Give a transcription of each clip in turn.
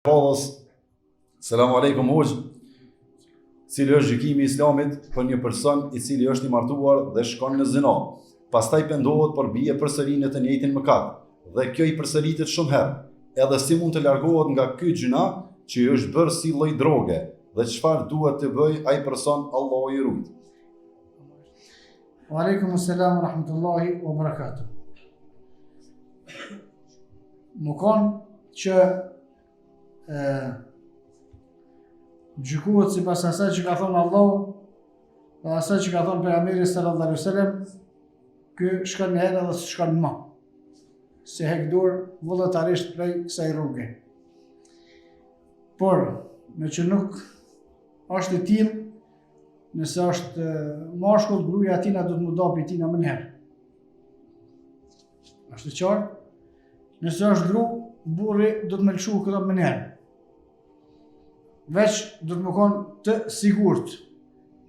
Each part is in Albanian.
Falës, selamu alaikum hoxh, cili është gjykimi i Islamit për një person i cili është i martuar dhe shkon në zina, pastaj pendohet por bie përsëri në të njëjtin mëkat, dhe kjo i përsëritet shumë herë, edhe si mund të largohet nga ky gjuna që i është bërë si lloj droge, dhe çfarë duhet të bëj ai person, Allahu i ruaj. Wa alaikum assalam wa rahmatullahi wa barakatuh. Më kanë që gjykohet sipas asaj që ka thënë Allahu dhe asaj që ka thënë pejgamberi sallallahu alaihi wasallam, ky shkon në herë dhe shkon më. Se hek dorë vullnetarisht prej kësaj rruge. Por, me që nuk është e tillë, nëse është mashkull, gruaja e tina do të mudapi tina më herë. Është e qartë? Nëse është gru, burri do të mëlqu këto më herë. Veç do të më konë të sigurt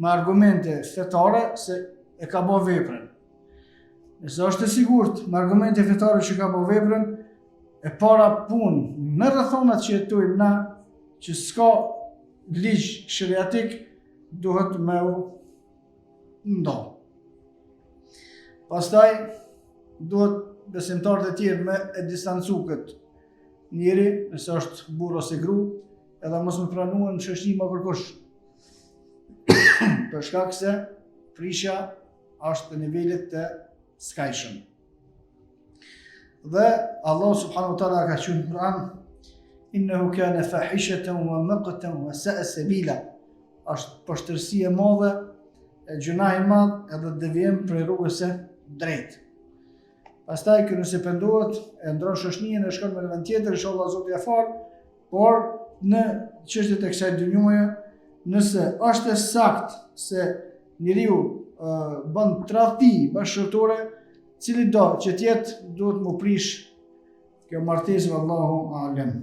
me argumente fetare se e ka bo veprën. Nëse është e sigurt me argumente fetare që ka bo veprën, e para punë në rrethonat që jetojmë na, që s'ka ligj shariatik, duhet me u ndo. Pastaj duhet besimtarët e tjerë me e distancu këtë njeri, nëse është burr ose gru, edhe mos më pranuan në shoqëri më kërkosh. Për shkak se prishja është në nivelet të skajshëm. Dhe Allah subhanahu wa taala ka thënë në Kur'an: "Innahu kana fahishatan wa maqtan wa sa'a sabila." Është poshtërsi e madhe, e gjuna i madh, edhe devijim prej rrugës së drejtë. Pastaj kë nëse pendohet, e ndron shoqërinë e shkon me vend tjetër, inshallah Zoti ia fal, por në çështjet e kësaj dynjoje, nëse është e saktë se njeriu bën tradhti bashkëtorë, cili do që tjetë duhet më prish kjo martesë, vallahu alem.